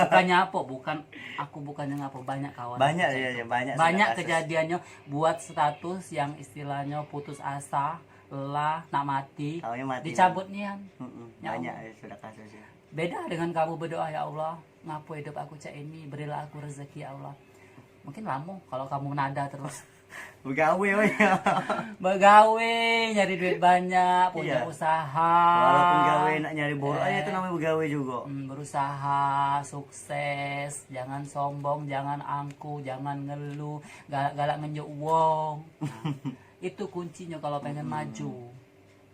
Bukannya apa, aku bukannya ngapa, banyak kawan. Banyak ya, Banyak kasus. kejadiannya buat status yang istilahnya putus asa, lelah, nak mati, Taunya mati. dicabut nian. Ya Banyak Allah. ya sudah kasusnya. Beda dengan kamu berdoa, ya Allah, ngapu hidup aku cak ini, berilah aku rezeki ya Allah. Mungkin lama kalau kamu nada terus. Begawe we. Begawe, nyari duit banyak, punya Iya. usaha. Walaupun gawe nak nyari bola aja itu namanya begawe juga. Berusaha, sukses, jangan sombong, jangan angku, jangan ngeluh, galak-galak ngenjuk uang. Nah, itu kuncinya kalau pengen maju.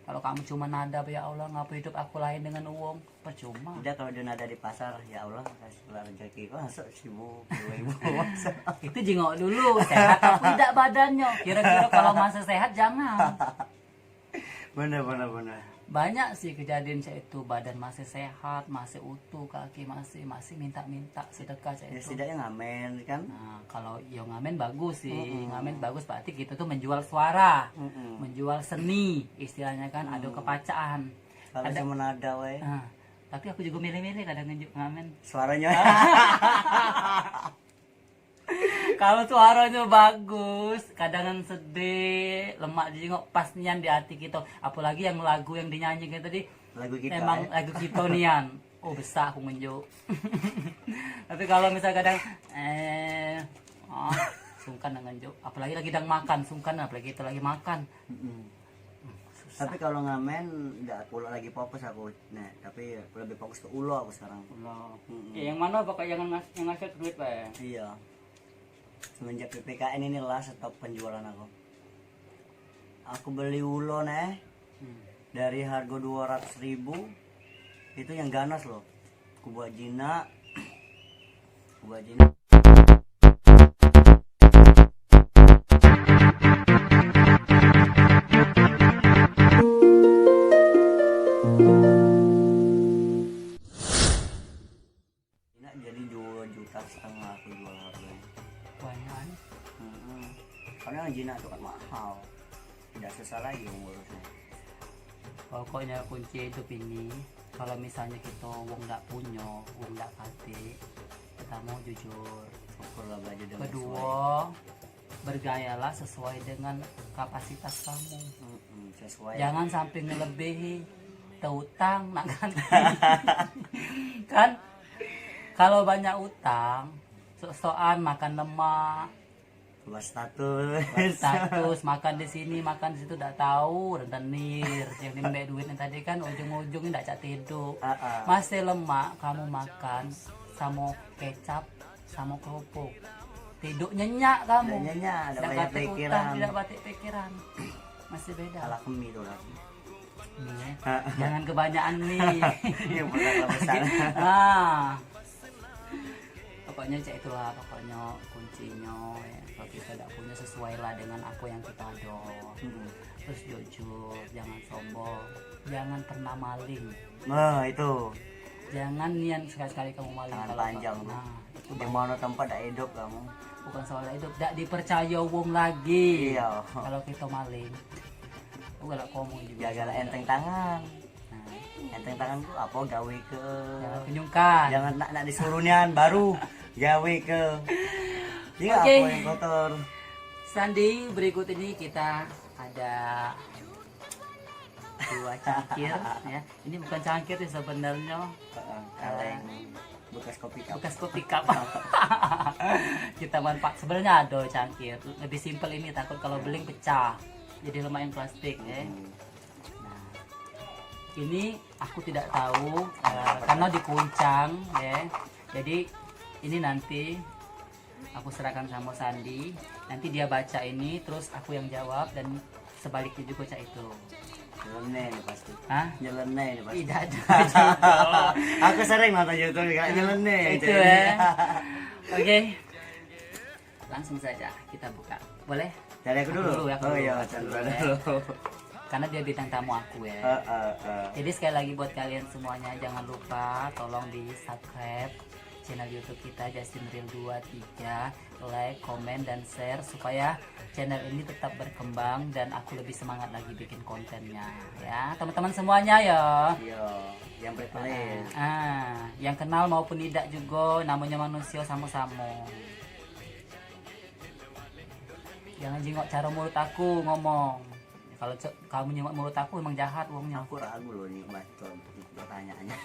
Kalau kamu cuma nada, ya Allah, ngapa hidup aku lain dengan uang, percuma. Udah kalau dia nada di pasar, ya Allah kasihlah rezeki kok masuk 1.000 masuk. Itu jengok dulu, sehat apa tidak badannya. Kira-kira kalau masih sehat jangan. Bener. Banyak sih kejadian saya itu, badan masih sehat, masih utuh, kaki masih minta sedekah saya Ya itu. setidaknya ngamen kan. Nah, kalau yo ngamen bagus sih. Ngamen bagus berarti kita tuh menjual suara, menjual seni, istilahnya kan ada kepacaan. Kalau cuma nada we. Nah, tapi aku juga milih-milih kadang ngamen. Suaranya. Kalau suaranya bagus, kadang sedih, lemak jengok pas nian di hati kita. Apalagi yang lagu yang dinyanyikan tadi, Lagu kita. emang lagu kita nian. Oh besar aku ngenjuk. Tapi kalau misal kadang sungkan ngenjuk. Apalagi lagi sedang makan, sungkan apalagi kita lagi makan. Tapi kalau ngamen nggak aku lagi fokus aku. Nah, tapi lebih fokus ke ulo aku sekarang. Ya, yang mana pokoknya yang ngasih duit Pak ya? Iya. Semenjak PPKN inilah stop penjualan aku. Aku beli ulo nih dari harga 200.000 itu yang ganas loh. Aku buat Jina. Jina jadi 2,5 juta aku jual harganya. Banyak. Karena Jina itu kan mahal. Tidak susah lagi ngurusnya. Pokoknya kunci hidup ini, kalau misalnya kita wong nggak punya, wong nggak pati, pertama jujur. Syukurlah belajar dengan Kedua, bergayalah sesuai dengan kapasitas kamu. sesuai. Jangan sampai ngelebihi, utang nak ganti. Kan kalau banyak utang, sok-sokan makan lemak, Buat status. status makan di sini makan di situ tidak tahu rentenir yang dimbe duitnya tadi kan ujung-ujungnya tidak cak tidur. Masih lemak kamu makan sama kecap sama kerupuk, tidur nyenyak kamu. Nyenyak, ada Tidak banyak batik pikiran. utang, tidak batik pikiran. Masih beda. Salah kemi tuh lagi. Nih, jangan kebanyakan nih. Yang pernah besar. Nah, pokoknya cek itulah pokoknya kuncinya ya. Kalau kita tidak punya sesuai lah dengan apa yang kita ada. Terus jujur, jangan sombong, jangan pernah maling. Nah itu Jangan nian sekali-sekali kamu maling. tangan Kalau panjang. nah, itu Di mana tempat tak hidup kamu. bukan soal itu, tidak dipercaya wong lagi. Iya. Kalau kita maling, aku galak ngomong juga. Jagalah enteng tangan. Nah, Enteng tangan tuh apa gawe ke. jangan penyungkan. Jangan nak disuruhnian baru gawe ke. Iya Oke. apa yang kotor. Sandi, berikut ini kita ada 2 cangkir ya. Ini bukan cangkir sih sebenarnya, Kaleng bekas kopi cup. bekas kopi cup. Kita manfaat sebenarnya ada cangkir. Lebih simpel ini, takut kalau beling pecah. Jadi lumayan plastik ya. Nah, ini aku tidak tahu karena dikuncang ya. Jadi ini nanti aku serahkan sama Sandi. Nanti dia baca ini, terus aku yang jawab dan sebaliknya juga cak itu. Nyeleneh nih pasti. Hah? Nyeleneh nih pasti. Tidak ada. Aku sering nonton YouTube kayak nyeleneh. Itu ya. Oke. Langsung saja kita buka. Boleh? Dari aku dulu. Aku Oh dulu, iya, aku Chandra dulu, dulu. Karena dia bintang tamu aku ya. Jadi sekali lagi buat kalian semuanya jangan lupa tolong di subscribe channel YouTube kita Justin Real 23, like, komen dan share supaya channel ini tetap berkembang dan aku lebih semangat lagi bikin kontennya ya teman-teman semuanya ya. Iya, yang pelit. Yang kenal maupun tidak juga namanya manusia sama-sama. Jangan jengok cara mulut aku ngomong. Kalau kamu nyengok mulut aku emang jahat uangnya. Aku ragu loh nih baca pertanyaannya.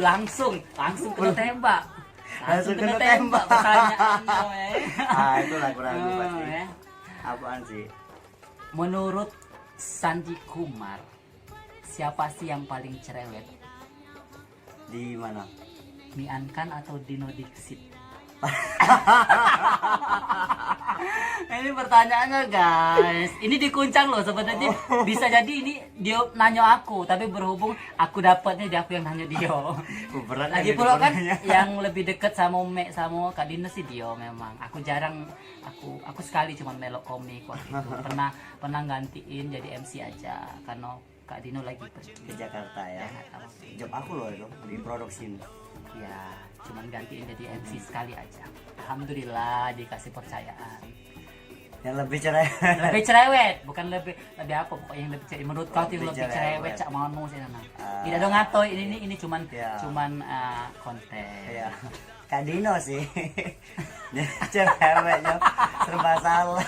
Langsung kena tembak. Langsung kena Pertanyaannya. Itulah aku ragu pasti. Ya. Apaan sih? Menurut Sandy Kumar, siapa sih yang paling cerewet? Di mana? Miankan atau Dino Dixit? Ini pertanyaannya guys, ini dikuncang loh sebenarnya. Bisa jadi ini dia nanya aku, tapi berhubung aku dapatnya dia aku yang nanya dia. Berat Lagi gitu pula kan pertanyaannya. yang lebih dekat sama Mek sama Kak Dino sih dia memang. Aku jarang, aku sekali cuma melok komik waktu itu. Pernah gantiin jadi MC aja karena Kak Dino lagi pergi Ke Jakarta ya. Jakarta. Job aku loh itu di produksi. Ya, cuman gantiin jadi MC sekali aja. Alhamdulillah dikasih percayaan. Yang lebih cerewet. Lebih cerewet, bukan lebih apa pokoknya yang lebih cerewet. Menurut kau tuh yang lebih Lebih cerewet cerewet. cak mau sih Nana. Tidak dong ngato ini cuman Ya. konten. Iya. Kak Dino sih. Dia cerewetnya serba salah.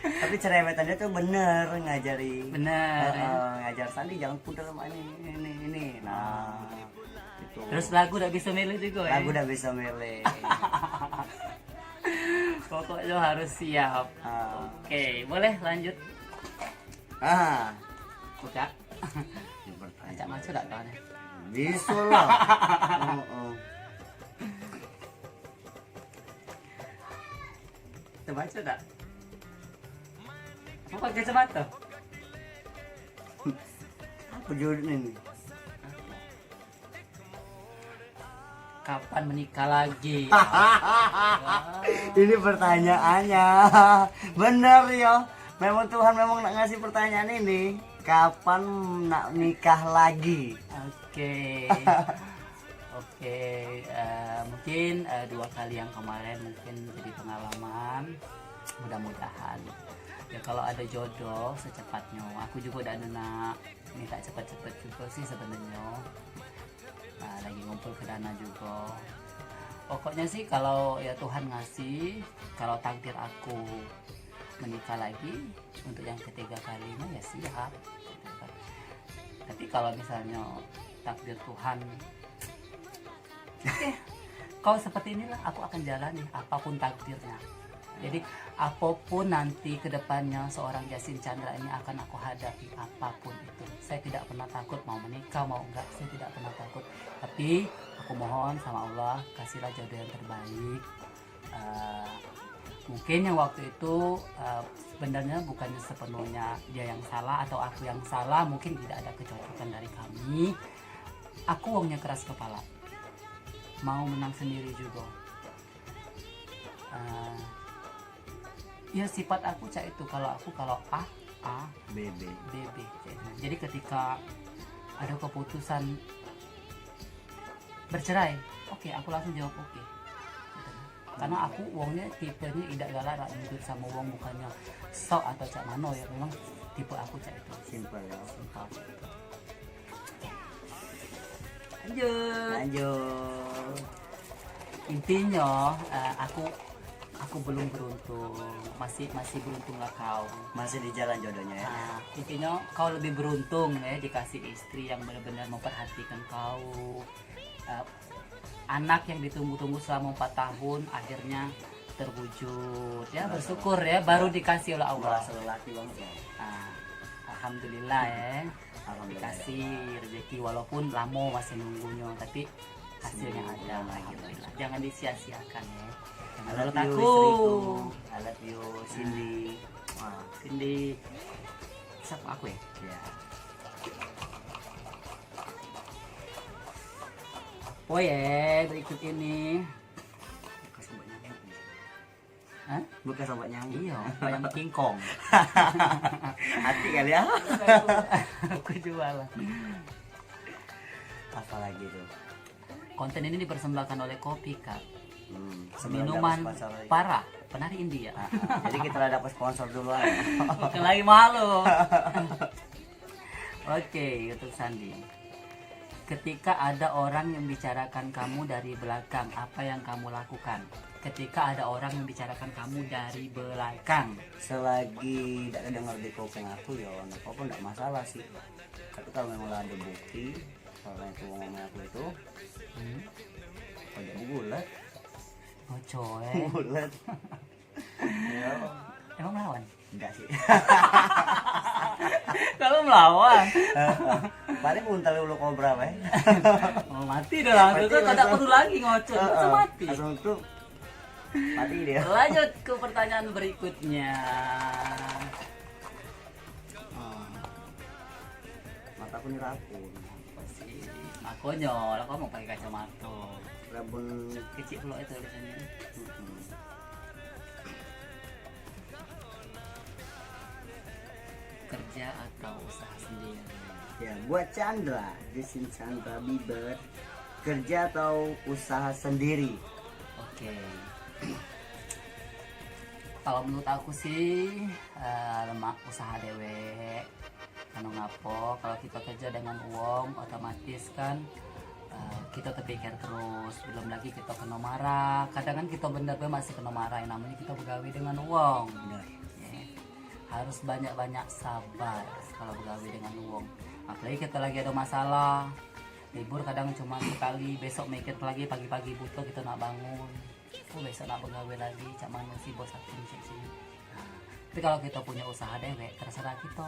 Tapi cerewetannya tuh bener ngajari. Bener. Ngajar Sandi jangan pudel sama ini. Nah, itu. Terus lagu udah bisa milih juga ya. Lagu udah bisa milih. Pokoknya harus siap. Oke, boleh lanjut. Udah. Ini pertanyaan. Ajak masuk enggak kawan? Bisa lah. Coba aja enggak? Mau pakai kacamata? Apa judulnya nih? Kapan menikah lagi? Ini pertanyaannya. Bener ya. Memang Tuhan memang nak ngasih pertanyaan ini. Kapan nak nikah lagi? Oke. Oke, mungkin 2 kali yang kemarin mungkin jadi pengalaman. Mudah-mudahan ya kalau ada jodoh secepatnya. Aku juga udah nak minta cepat-cepat juga sih sebenarnya. Lagi ngumpul ke dana juga. Pokoknya sih kalau ya Tuhan ngasih, kalau takdir aku menikah lagi untuk yang ketiga kalinya ya siap. Tapi kalau misalnya takdir Tuhan oke, kau seperti inilah aku akan jalani apapun takdirnya. Jadi apapun nanti kedepannya seorang Justin Chandra ini akan aku hadapi apapun itu. Saya tidak pernah takut mau menikah mau enggak, saya tidak pernah takut. Tapi aku mohon sama Allah kasihlah jodoh yang terbaik. Mungkin yang waktu itu sebenarnya bukannya sepenuhnya dia yang salah atau aku yang salah, mungkin tidak ada kecocokan dari kami. Aku wongnya keras kepala, mau menang sendiri juga. Ya sifat aku cak itu, kalau A BB. BB cak itu. Jadi ketika ada keputusan bercerai, oke, aku langsung jawab oke. Karena aku uangnya tipenya tidak galak nyudut sama uang, bukannya sok atau cak mano ya, memang tipe aku cak itu Simple ya. simpel. Lanjut. Intinya aku belum beruntung, masih beruntung lah kau. Masih di jalan jodohnya ya. Intinya kau lebih beruntung ya dikasih istri yang benar-benar memperhatikan kau. Anak yang ditunggu-tunggu selama 4 tahun akhirnya terwujud ya, bersyukur ya, baru dikasih oleh Allah. Merasa lelaki banget ya. Alhamdulillah ya, Alhamdulillah. dikasih rezeki walaupun lama masih nunggunya, tapi hasilnya ada. Alhamdulillah, jangan disia-siakan ya. I Jangan love menurut you aku. istriku. I love you Cindy. Cindy, siapa aku ya? Ya. Oh ya, berikut ini. Bekas obat nyamuk. Hah? Bekas obat nyamuk. Iya, ayam kingkong. Hati kali ya. Aku jual lah. Apalagi tuh. Konten ini dipersembahkan oleh Kopi Cup, Sebelum minuman dapat sponsor lagi. parah penari India. Jadi kita udah dapat sponsor dulu aja. Bukan lagi malu. Oke, untuk Sandi. Ketika ada orang yang bicarakan kamu dari belakang, apa yang kamu lakukan? Ketika ada orang yang bicarakan kamu dari belakang. Selagi tidak dengar di kuping aku ya apa enggak masalah sih. Tapi kalau memang ada bukti kalau itu ngomong aku itu kok bulat. Oh coy. Bulat. Ya, Emang melawan? enggak sih. Kalau melawan, Paling untal ulu kobra weh. oh, mati dah langsung. Mati Tuh tidak langsung. perlu lagi ngocok, langsung mati. Langsung tuh mati dia. Lanjut ke pertanyaan berikutnya. Mataku nih rabun. Apa sih? Makonyol, aku mau pakai kacamata. Rabun Kecil pula itu tulisannya. Kerja atau usaha sendiri? Ya, buat Chandra, Desin Chandra Bieber, kerja atau usaha sendiri? Oke. Kalau menurut aku sih lemak usaha dewe. Anu ngapo kalau kita kerja dengan uang otomatis kan kita terpikir terus, belum lagi kita kena marah. Kadang kan kita bener-bener masih kena marah, yang namanya kita begawe dengan uang. Benar. Ya. Harus banyak-banyak sabar kalau begawe dengan uang. Apalagi kita lagi ada masalah, libur kadang cuma sekali, besok mikir lagi pagi-pagi butuh kita nak bangun. Besok nak begawe lagi, cak mana sih bos aku cek sini. Nah, tapi kalau kita punya usaha dewek, terserah kita.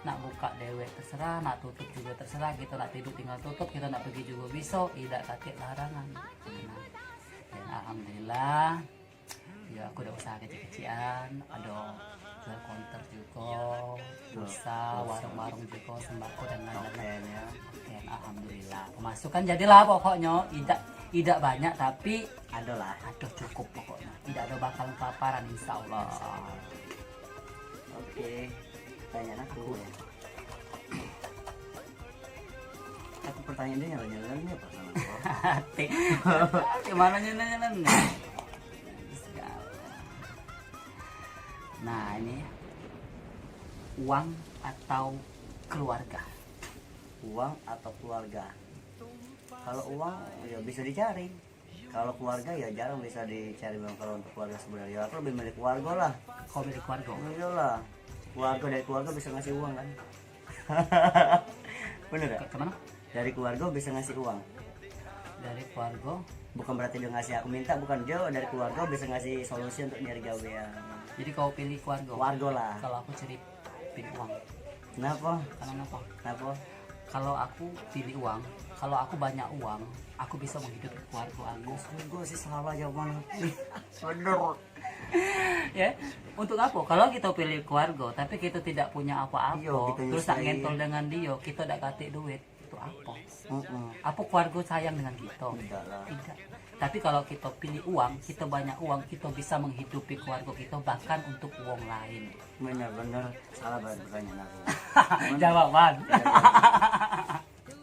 Nak buka dewek terserah, nak tutup juga terserah. Kita nak tidur tinggal tutup, kita nak pergi juga bisa, tidak katik larangan. Nah, dan alhamdulillah, ya aku udah usaha kecil-kecilan, ada jual konter juga, pulsa, warung-warung juga, sembako dan lain-lain. Kayaknya Dan alhamdulillah, pemasukan jadilah pokoknya, tidak banyak tapi adalah. aduh cukup pokoknya, tidak ada bakal kelaparan insya Allah. Oke, pertanyaan aku ya. Aku pertanyaan dia nyala-nyala apa sama aku? Hati, gimana nyenang. Nah ini uang atau keluarga? Uang atau keluarga? Kalau uang ya bisa dicari. Kalau keluarga ya jarang bisa dicari. Memang kalau untuk keluarga sebenarnya aku lebih milik keluarga lah. Kau milik keluarga? Iyalah. Keluarga dari keluarga bisa ngasih uang kan? Bener ya? Kemana? Dari keluarga bisa ngasih uang. Dari keluarga. Bukan berarti dia ngasih aku minta, bukan dia dari keluarga bisa ngasih solusi untuk nyari gawean. Jadi kau pilih keluarga? Keluarga lah. Kalau aku cari pilih uang. Kenapa? Karena apa? Kenapa? Kalau aku pilih uang, kalau aku banyak uang, aku bisa menghidupi keluarga aku. Gue sih salah jawaban. Bener. Ya, untuk apa? Kalau kita pilih keluarga, tapi kita tidak punya apa-apa, Iya, kita terus tak nyusahin. ngentol dengan dia, kita tidak katik duit, itu apa? Mm-mm. Apa keluarga sayang dengan kita? Tidak lah. Tidak. Tapi kalau kita pilih uang, kita banyak uang, kita bisa menghidupi keluarga kita bahkan untuk uang lain. Bener-bener salah banget pertanyaan aku. Jawaban.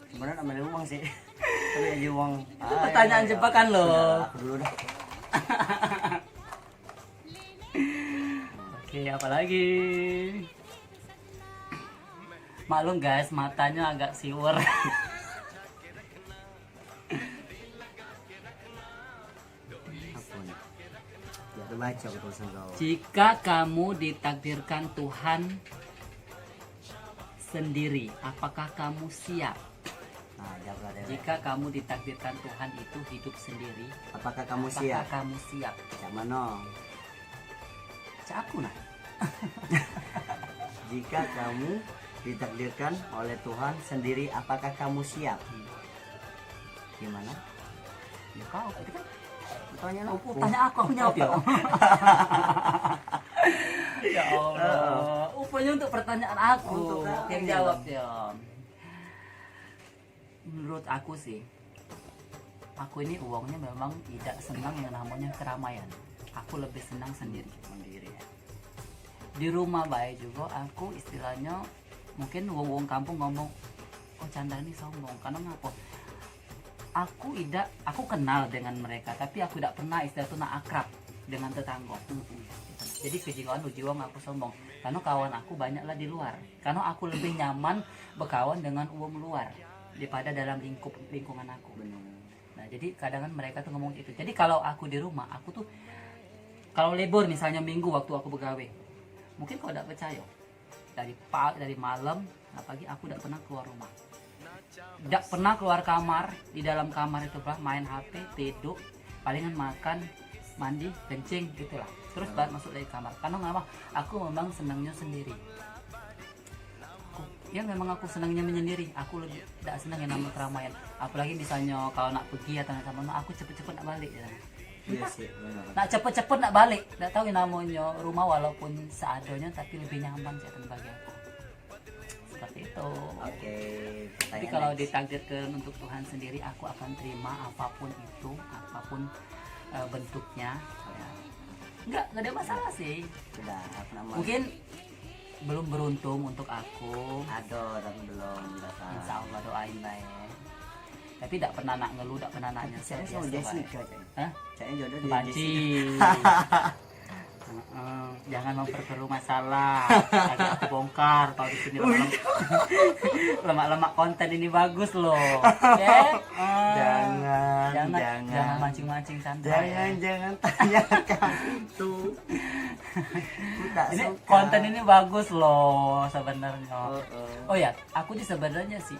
Sebenarnya namanya uang sih. Tapi aja uang. Itu pertanyaan jebakan loh. Aku dulu dah. Oke, apa lagi? Maklum guys, matanya agak siwer. Apa nih? Ya udah baca aku tulisan kau. Jika kamu ditakdirkan Tuhan sendiri, apakah kamu siap? Nah, jawablah deh. Jika kamu ditakdirkan Tuhan itu hidup sendiri, Apakah kamu apakah siap? kamu siap? Cak mana? Cak aku nah. Jika kamu ditakdirkan oleh Tuhan sendiri, apakah kamu siap? Gimana? Ya kau, itu kan Pertanyaan aku. tanya aku jawab ya. Ya Allah, upanya untuk pertanyaan aku Untuk kamu. yang jawab ya. Menurut aku sih, aku ini uangnya memang tidak senang yang namanya keramaian. Aku lebih senang sendiri. Mandiri ya. Di rumah baik juga aku istilahnya mungkin wong kampung ngomong, oh Chandra ini sombong karena ngapa? aku kenal dengan mereka, tapi aku tidak pernah istilah itu nak akrab dengan tetangga. Jadi kejiwaan ujiwang aku sombong, karena kawan aku banyaklah di luar, karena aku lebih nyaman berkawan dengan uang luar daripada dalam lingkungan aku. Nah jadi kadang mereka tuh ngomong itu. Jadi kalau aku di rumah, aku tuh kalau libur misalnya minggu waktu aku begawe, mungkin kau tidak percaya, dari malam pagi aku tidak pernah keluar rumah, tidak pernah keluar kamar. Di dalam kamar itu lah main HP, tidur, palingan makan, mandi, kencing gitulah, terus baru masuk dari kamar. Karena ngapa? Aku memang senangnya sendiri. Memang aku senangnya menyendiri. Aku lebih tidak senang yang namanya keramaian. Apalagi misalnya kalau nak pergi atau sama aku cepet-cepet nak balik ya. Iya sih, benar. Nak cepet-cepet nak balik. Tidak tahu yang namanya rumah walaupun seadanya tapi lebih nyaman sih bagi aku. Seperti itu. Oke. Tapi kalau ditakdirkan untuk Tuhan sendiri, aku akan terima apapun itu, apapun bentuknya. Ya. Enggak ada masalah sih. Sudah, mungkin belum beruntung untuk aku. Aduh, dan belum datang. Insya Allah doain lah ya. Tapi tidak pernah nak ngeluh, tidak pernah nanya. Saya sama Jessica, Hah? Saya jodoh dia Pancing. Jangan memperkeruh masalah. Lagi aku bongkar kalau di sini lemak-lemak konten ini bagus loh. Ya? Jangan mancing-mancing santai. Jangan tanyakan itu. Ini konten ini bagus loh sebenarnya. Oh ya, aku sebenarnya sih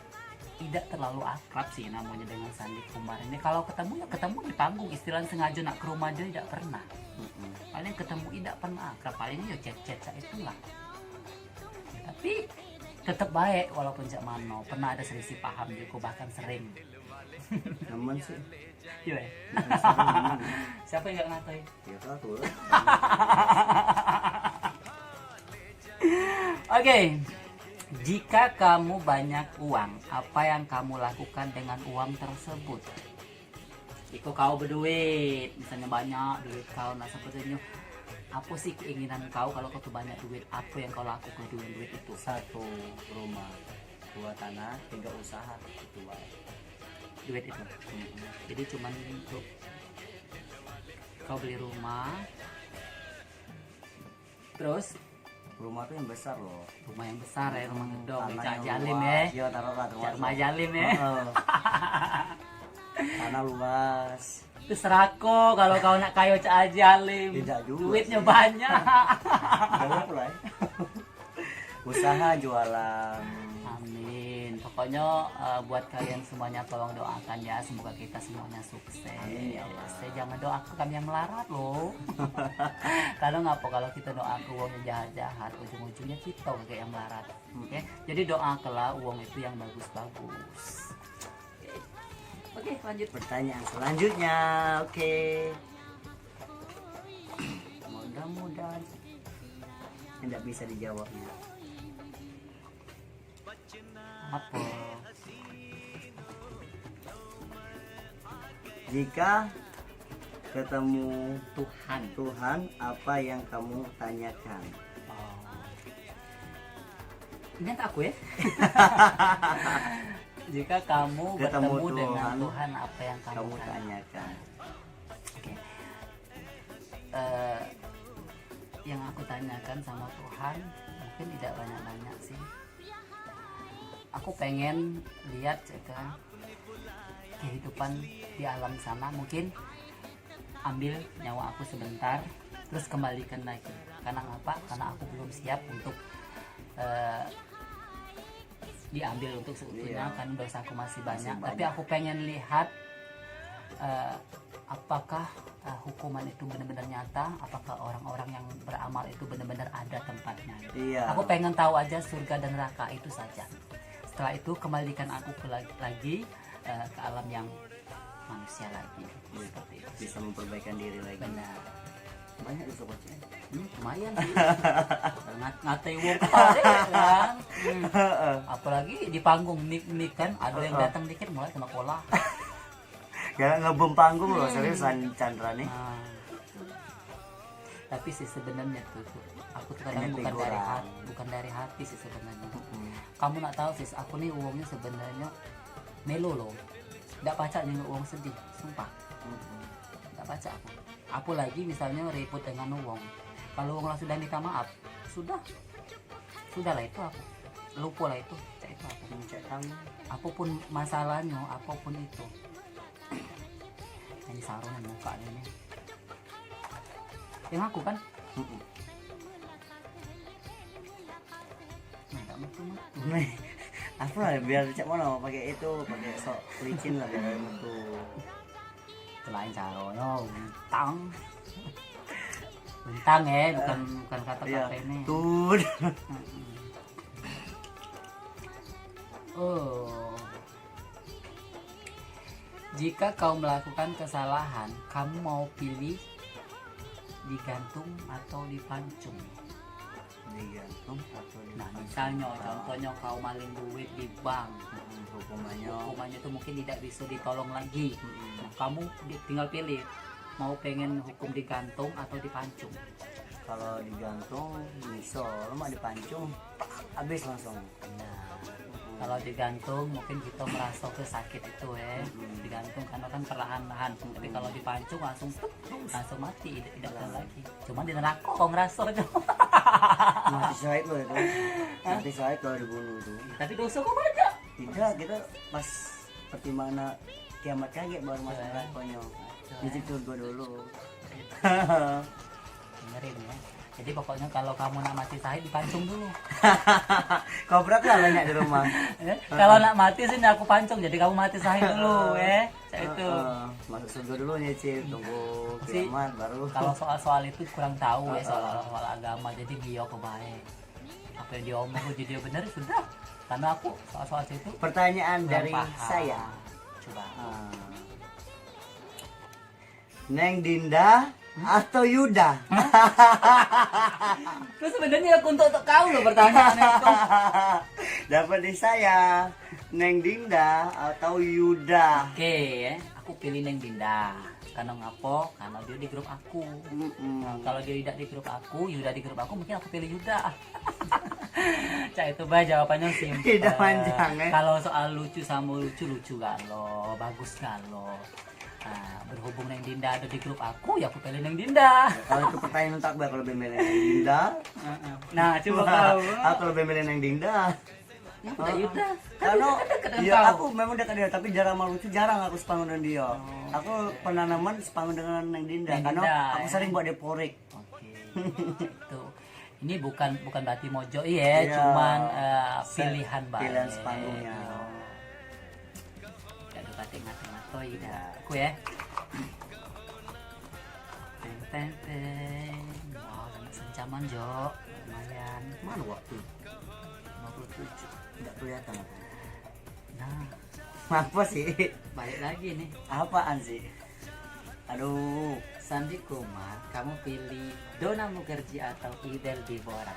tidak terlalu akrab sih namanya dengan Sandi Kumar ini. Kalau ketemu ya ketemu di panggung, istilahnya sengaja nak ke rumah dia tidak pernah. Paling ketemu tidak pernah akrab, paling ya chat-chat itulah. Ya, tapi tetap baik walaupun jak mano. Pernah ada selisih paham juga, bahkan sering. Namun sih. Iya. Siapa yang nggak ngatain? Ya aku. Oke. Jika kamu banyak uang, apa yang kamu lakukan dengan uang tersebut? Jika kau berduit, misalnya banyak duit kau, nah sepertinya apa sih keinginan kau kalau kau banyak duit? Apa yang kau lakukan dengan duit itu? 1 rumah, 2 tanah, 3 usaha, itu duit itu. Jadi cuman untuk kau beli rumah, terus rumah tuh yang besar loh, rumah yang besar ya, rumah gedong, tanah yang jalim luas. ya, Iya, taruhlah rumah jalim ya. Tanah luas. Itu serako kalau kau nak kayo cak jalim. Tidak juga. Duitnya sih. banyak. Banyak lah. Usaha jualan. Amin. Pokoknya buat kalian semuanya tolong doakan ya, semoga kita semuanya sukses. Amin ya Allah. Jangan doakan kami yang melarat loh. Kalau ngapa kalau kita doakan uangnya jahat-jahat, ujung-ujungnya kita kayak yang melarat. Oke. Jadi doakanlah uang itu yang bagus-bagus. Oke, lanjut. Pertanyaan selanjutnya, oke. Mudah-mudahan tidak bisa dijawabnya. Apa? Jika ketemu Tuhan. apa yang kamu tanyakan? Ingat aku ya. Jika kamu Ketemu bertemu dengan Tuhan, Tuhan, apa yang kamu tanyakan? Oke. Yang aku tanyakan sama Tuhan mungkin tidak banyak-banyak sih. Aku pengen lihat kehidupan di alam sana, mungkin ambil nyawa aku sebentar terus kembalikan lagi. Karena apa? Karena aku belum siap untuk diambil untuk seutuhnya, karena dosaku masih banyak. Tapi aku pengen lihat apakah hukuman itu benar-benar nyata, apakah orang-orang yang beramal itu benar-benar ada tempatnya. Aku pengen tahu aja surga dan neraka itu saja. Setelah itu kembalikan aku lagi ke alam yang manusia lagi. Seperti itu. Bisa memperbaikan diri lagi. Benar. Banyak itu sobatnya. Lumayan sih. Ngatai wong kan. Apalagi di panggung mik kan ada yang datang dikit mulai sama kolah. Gak ngebom panggung loh, seriusan Chandra nih. Tapi sih sebenarnya tuh aku tuh kadang bukan dari hati sih sebenarnya. Kamu nak tahu sih, aku nih uangnya sebenarnya melo loh. Nggak baca nengok uang sedih, sumpah. Nggak baca aku. Apalagi misalnya ribut dengan uang. Kalau uang lah sudah minta maaf, sudahlah itu aku. Lupa lah itu, cek itu aku. Cek tahu. Apapun masalahnya, apapun itu. Ini sarungnya muka ini. Yang aku kan? Nggak metu-metu. Apa lah biar cek mana pakai itu, pakai sok licin lah biar metu. Selain caranya bentang ya, bukan kata-kata ini. Tuh. Oh, jika kau melakukan kesalahan, kamu mau pilih digantung atau dipancung? Digantung atau Nah, misalnya contohnya kau maling duit di bank, hukumannya itu mungkin tidak bisa ditolong lagi. Nah, kamu tinggal pilih mau pengen hukum digantung atau dipancung. Kalau digantung bisa, lo mau dipancung habis langsung. Nah, kalau digantung mungkin kita merasa sakit itu ya. Digantung karena kan perlahan-lahan. Tapi kalau dipancung langsung mati, tidak ada lagi. Cuman di neraka kok ngerasa tuh. Mati syahid lo itu. Mati syahid kalau dibunuh itu. Tapi dosa kok banyak. Tidak, kita pas pertimbangan kiamat kaget baru masuk nerakonya. Nyicip surga dulu. Dengerin ya. Jadi pokoknya kalau kamu nak mati syahid dipancung dulu. Koprak lah banyak di rumah. Kalau nak mati sih aku pancung. Jadi kamu mati syahid dulu ya. Itu. Masuk surga dulu nyicip, tunggu kiamat baru. Kalau soal itu kurang tahu ya soal agama. Jadi dia kebaik. Apa yang dia omong jadi dia benar sudah. Karena aku soal itu Pertanyaan dari paham. saya. Coba. Neng Dinda atau Yuda? Terus sebenarnya aku untuk kau loh pertanyaannya itu. Dapat di saya. Neng Dinda atau Yuda? Oke ya, aku pilih Neng Dinda. Karena ngapa? Karena dia di grup aku. Nah, kalau dia tidak di grup aku, Yuda di grup aku, mungkin aku pilih Yuda. Cak itu bah jawabannya simpel. Tidak panjang ya. Kalau soal lucu sama lucu galau, bagus galau. Nah, berhubung Neng Dinda ada di grup aku, ya aku pilih Neng Dinda. Kalau itu pertanyaan tak bah, kalau lebih milih Neng Dinda. Nah, coba kau. Aku lebih milih Neng Dinda. Ya, udah Yuda. Karena Kan ya kau. aku memang dekat dia, tapi jarang sama lucu, jarang aku sepangun dengan dia. Aku pernah nemen sepangun dengan Neng Dinda, Neng karena Dinda, aku ya. sering buat dia porik. Oke. Itu. Ini bukan berarti mojo ya, Iya. cuman pilihan baik. Pilihan sepanggungnya. Tidak ada tengah-tengah toh ya. Aku ya. Teng teng teng. Wah, sencaman Jo. Lumayan. Mana waktu? 57. Tidak kelihatan apa. Nah, Apa sih? balik lagi nih. Apaan sih? Aduh. Sandi Kumar, kamu pilih Donna Mukherjee atau Idel Dibora?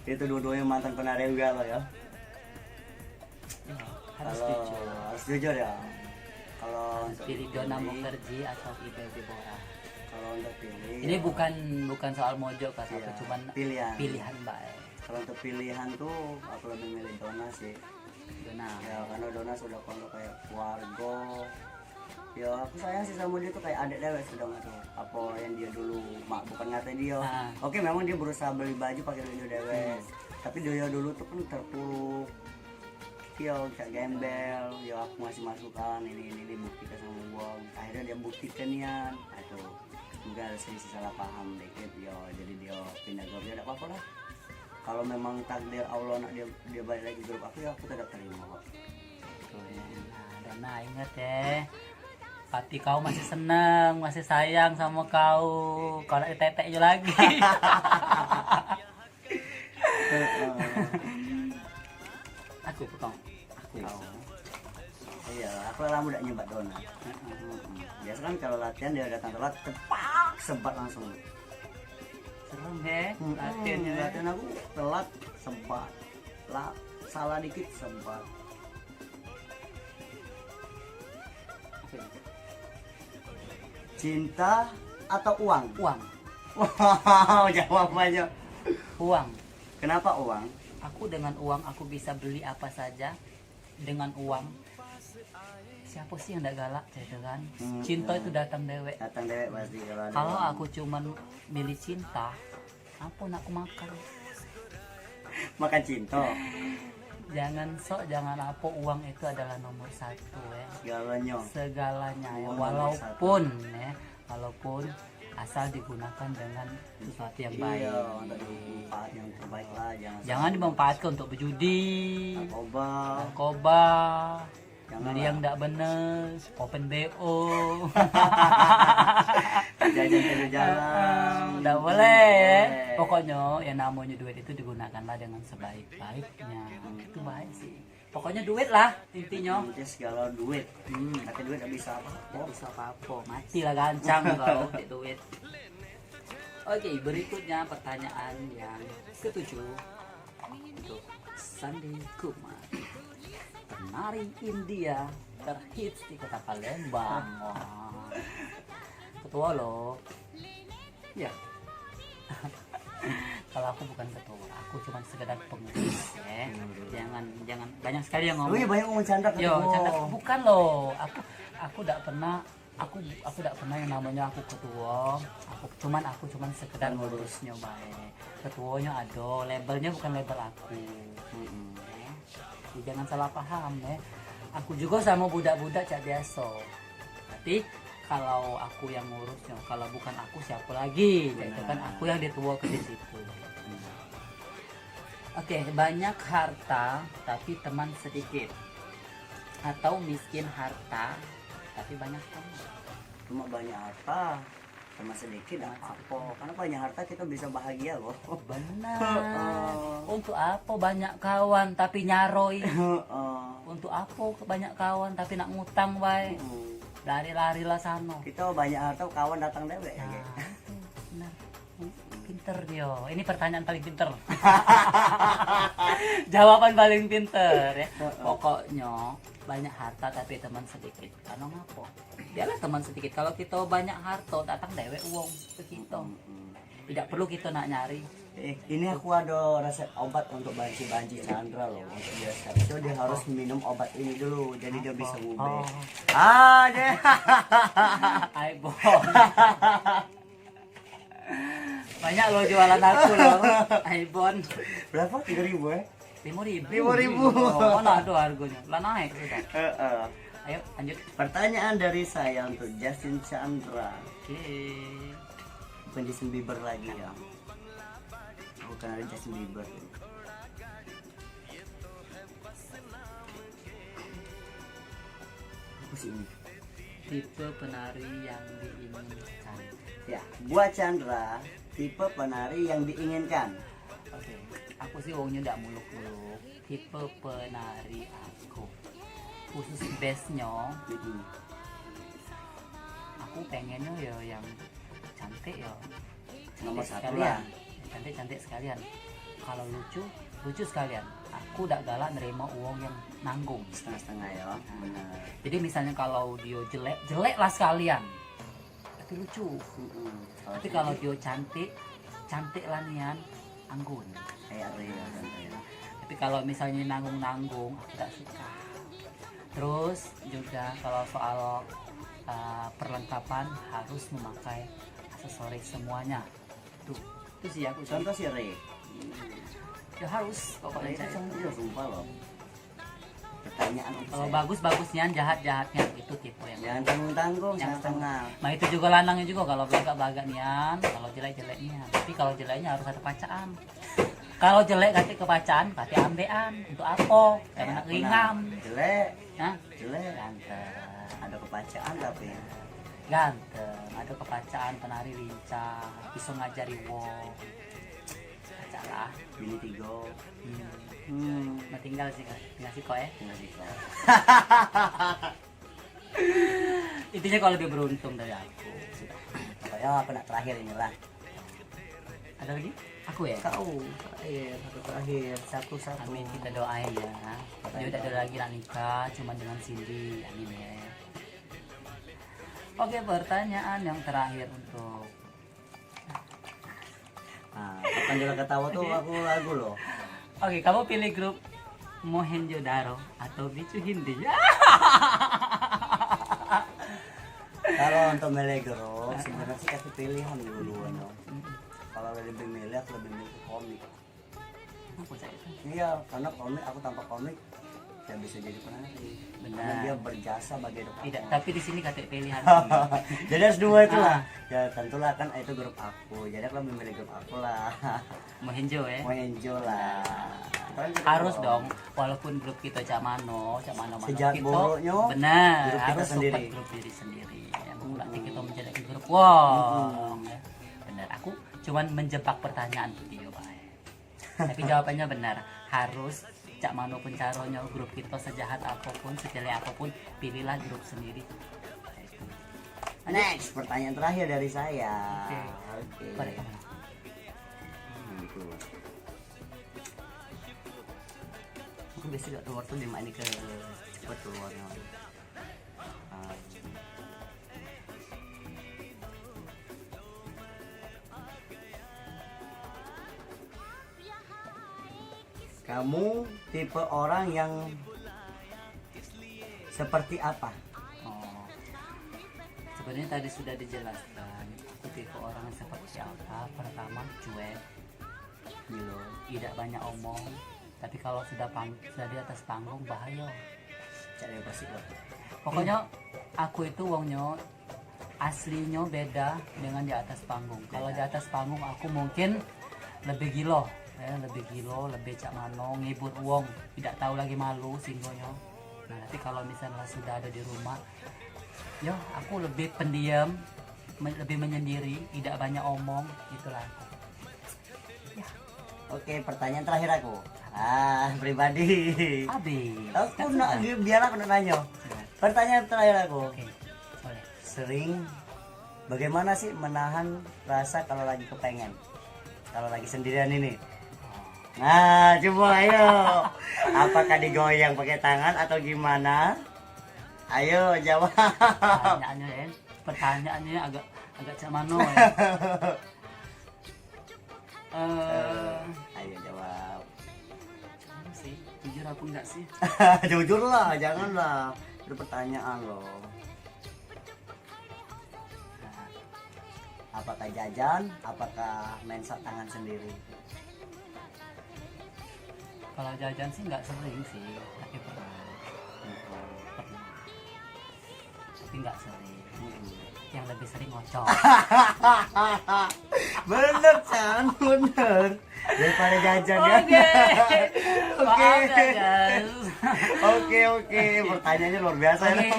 Itu dua-duanya mantan penari juga loh ya. Ya, harus Kalau jujur. harus jujur ya. Kalau Harus untuk pilih Donna pilih- Mukherjee atau Idel Dibora. Kalau untuk pilih. Ini bukan soal mojo kak, Iya, cuman pilihan. pilihan baik. Kalau untuk pilihan tuh aku lebih milih Donna sih. Donna. Ya karena Donna sudah kalau kayak keluarga. Ya aku sayang sih sama dia tuh kayak adik dewek sudah nggak tuh apa yang dia dulu bukan ngata dia. Ah. Oke memang dia berusaha beli baju pakai duit dewek. Tapi dia dulu tuh kan terpuruk. Dia cak gembel, ya aku ngasih masukan ini buktikan sama gua. Akhirnya dia buktikan ya. Itu mungkin ada sedikit salah paham dikit ya, jadi dia pindah grup ya, tidak apa-apa lah. Kalau memang takdir Allah nak dia balik lagi grup aku ya aku tetap terima kok. Nah, Donna ingat ya, hati kau masih senang, masih sayang sama kau. Kau nak diteteknya lagi. Aku potong. Aku. Iya, aku lama udah nyoba Donna. Biasa kan kalau latihan dia datang telat, tepak sempat langsung. Serem ya latihannya. Latihan aku telat sempat, lah salah dikit sempat. Cinta atau uang? Uang, Wow, jawabannya. uang. Kenapa uang? Aku dengan uang aku bisa beli apa saja. Dengan uang siapa sih yang gak galak gitu kan. Cinta itu datang dewek. Datang dewek pasti kalau ada Kalau uang. aku cuman milih cinta, ampun aku makan. Makan cinta Jangan apa, uang itu adalah nomor satu ya. segalanya. Segalanya ya. Uang Walaupun asal digunakan dengan sesuatu yang baik. Iya, untuk dimanfaat yang terbaik lah, Jangan dimanfaatkan untuk berjudi, narkoba. narkoba, Jangan beli lah. yang tidak benar, open BO. Jajan jalan. Tidak boleh ya. Pokoknya yang namanya duit itu digunakanlah dengan sebaik-baiknya. Itu baik sih. Pokoknya duit lah intinya. Intinya segala duit. Pakai duit gak bisa apa. Tidak bisa apa-apa, matilah gancang kalau pakai duit. Oke, berikutnya pertanyaan yang ketujuh untuk Sandi Kumar, penari India terhits di kota Palembang. Wah, ketua loh. Ya. Kalau aku bukan ketua, aku cuma sekedar pengurus ya. Jangan banyak sekali yang Oh iya, ngomong. banyak ngomong canda ke Yo, gua. canda bukan loh. Aku tidak pernah tidak pernah yang namanya aku ketua. Aku cuman sekedar ngurusnya baik. Ketuanya ada, labelnya bukan label aku. Ya. Jadi jangan salah paham ya. Aku juga sama budak-budak cak biasa. Tapi kalau aku yang ngurusnya, kalau bukan aku siapa lagi? Itu kan aku yang dituo ke situ. Oke, banyak harta tapi teman sedikit, atau miskin harta tapi banyak teman. Cuma banyak harta sama sedikit apa. Karena banyak harta kita bisa bahagia loh. Benar. Untuk apa banyak kawan tapi nyaroi? Untuk apa banyak kawan tapi nak ngutang baik? Lari-larilah sana. Kita banyak harta kawan datang dewek. Nah, itu benar. Pinter dia. Ini pertanyaan paling pinter. Jawaban paling pinter ya. Pokoknya banyak harta tapi teman sedikit. Karena ngapa? Dialah teman sedikit. Kalau kita banyak harta datang dewek uang ke kita. Tidak perlu kita nak nyari. Ini aku ada resep obat untuk banci Chandra loh. Untuk dia step itu dia harus minum obat ini dulu. Jadi dia bisa ngube. Oh. Deh. iPhone. Banyak loh jualan aku loh. iPhone Berapa? 3.000 ya? 5.000. 5.000. Oh, mana ada harganya? Lah naik sudah. Ayo lanjut. Pertanyaan dari saya untuk Justin Chandra. Oke. Bukan Justin Bieber lagi ya. Bukan ada Justin Bieber. Apa sih ini? Tipe penari yang diinginkan. Ya, buat Chandra, tipe penari yang diinginkan. Oke. Aku sih wongnya ndak muluk-muluk. Tipe penari aku khusus base-nya, aku pengennya ya yang cantik ya. Nomor Cantik satu sekalian. lah. Cantik sekalian. Kalau lucu sekalian. Aku tidak galak nerima uang yang nanggung. Setengah-setengah ya. Benar. Jadi misalnya kalau dia jelek lah sekalian, tapi lucu. Tapi kalau dia cantik lah nian, anggun. Kayak Ria kan ya. Tapi kalau misalnya nanggung, aku tidak suka. Terus juga kalau soal perlengkapan harus memakai aksesoris semuanya. Itu sih aku sih. Contoh si Ray. Ya harus Ray pokoknya. itu cantik sumpah loh. Pertanyaan untuk Kalau saya. bagus-bagusnya, jahat-jahatnya itu tipe yang. Jangan tanggung-tanggung, Yang setengah. Nah itu juga lanangnya juga, kalau belagak-belagak nian, kalau jelek-jeleknya. Tapi kalau jeleknya harus ada pacaan. Kalau jelek kasih kepacaan, kasih ambean. Untuk apa? Karena nak ringam. Jelek, Hah? jelek. Ganteng. Ada kepacaan tapi. Ganteng. Ada kepacaan, penari lincah, bisa ngajari wong. Acara. Bini 3. Nah, tinggal sih kok ya. Tinggal di kelas. Intinya kalau lebih beruntung dari aku. Sudah. Pokoknya aku nak terakhir inilah. Ada lagi? Aku ya? Kau terakhir, satu terakhir, satu-satu. Amin, kita doain ya. Dia udah ada lagi nak nikah, cuma dengan Cindy. Amin ya. Oke, pertanyaan yang terakhir untuk Nah, kapan dia ketawa tuh aku lagu loh. Oke, kamu pilih grup Mohenjo-daro atau Bicu Hindi? untuk milih grup sebenarnya sih kasih pilihan dulu-duluan dong. Kalau lebih milih aku lebih milih komik. Aku cak itu. Iya, karena komik aku tanpa komik tidak bisa jadi penari. Benar. Karena dia berjasa bagi hidup aku. Tidak, tapi di sini kata pilihan. Jadi harus dua itu lah. Ya tentulah kan itu grup aku. Jadi aku lebih milih grup aku lah. Mau enjoy ya. Mau enjoy lah. Kita kan juga Harus dong, walaupun grup kita cak mano Sejak kita, buruknya, benar grup kita harus sendiri. support grup diri sendiri. Ya, nanti kita menjadi grup, wow, ya. Benar. Aku cuman menjebak pertanyaan tuh Tio, Pak. Tapi jawabannya benar. Harus cak mano pun caronya grup kita sejahat apapun, sejelek apapun, pilihlah grup sendiri. Itu. Next, pertanyaan terakhir dari saya. Oke. Korek kemana? Gitu. Aku biasa gak keluar tuh lima ini ke Cepet keluarnya. Ah. Kamu tipe orang yang seperti apa? Oh, sebenarnya tadi sudah dijelaskan. Aku tipe orang yang seperti apa? Pertama cuek, Gitu. tidak banyak omong. Tapi kalau sudah di atas panggung bahaya. Cari pasti loh. Pokoknya aku itu wongnya aslinya beda dengan di atas panggung. Kalau di atas panggung aku mungkin lebih gilo, lebih cak mano, ngibur uang, tidak tahu lagi malu singgonya. Nah, tapi kalau misalnya sudah ada di rumah, yo aku lebih pendiam, lebih menyendiri, tidak banyak omong, itulah aku. Oke, pertanyaan terakhir aku. Pribadi. Habis. Aku biar aku nanya. Pertanyaan terakhir aku. Oke, boleh. Sering bagaimana sih menahan rasa kalau lagi kepengen? Kalau lagi sendirian ini. Nah, coba ayo. Apakah digoyang pakai tangan atau gimana? Ayo jawab. Pertanyaannya agak cak mano ya. Ayo jawab. Gimana sih? Jujur aku enggak sih. Jujur lah, janganlah. Itu pertanyaan loh. Nah, Apakah jajan? Apakah main sak tangan sendiri? kalau jajan sih nggak sering sih, tapi pernah. Tapi nggak sering. Yang lebih sering ngocok. Bener kan, bener. Daripada jajan ya. Oke. Maaf ya, guys. Oke. Pertanyaannya luar biasa Oke. ya.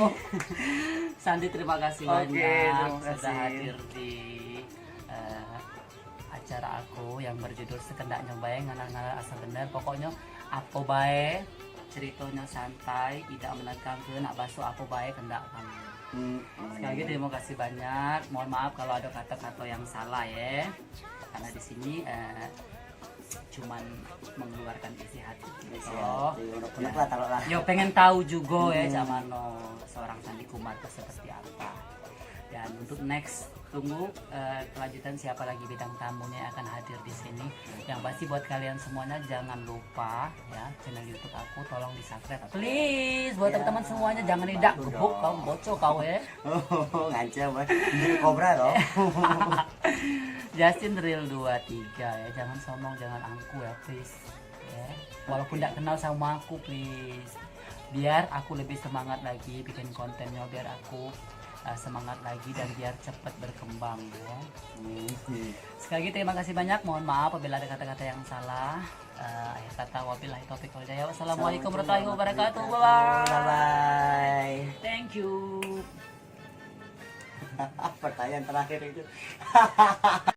Sandi, terima kasih Oke, banyak terima sudah kasih. hadir di acara aku yang berjudul Sekendak Nyobae Nganar-nganar Asa Bener. Pokoknya apa bae, ceritanya santai, tidak menegangkan, nak basuh apa bae kendak kamu. Sekali lagi terima kasih banyak. Mohon maaf kalau ada kata-kata yang salah ya. Karena di sini cuman mengeluarkan isi hati. Oh, Unek lah taruh lah. yo pengen tahu juga ya Camano seorang Sandi Kumarta seperti apa. Dan untuk next tunggu kelanjutan siapa lagi bidang tamunya yang akan hadir di sini. Yang pasti buat kalian semuanya jangan lupa ya channel YouTube aku tolong di subscribe. Please buat Ya. teman-teman semuanya jangan tidak Bantu gebuk dong. kau bocor kau ya. Ngancam jadi kobra loh. Justin Real 23 ya, jangan sombong, jangan angku ya please ya. Walaupun tidak kenal sama aku please, biar aku lebih semangat lagi bikin kontennya, biar aku semangat lagi dan biar cepat berkembang ya. Sekali lagi terima kasih banyak, mohon maaf apabila ada kata-kata yang salah. Akhir kata wabillahi taufiq wal hidayah. Wassalamualaikum warahmatullahi wabarakatuh. Bye. Thank you. Pertanyaan terakhir itu.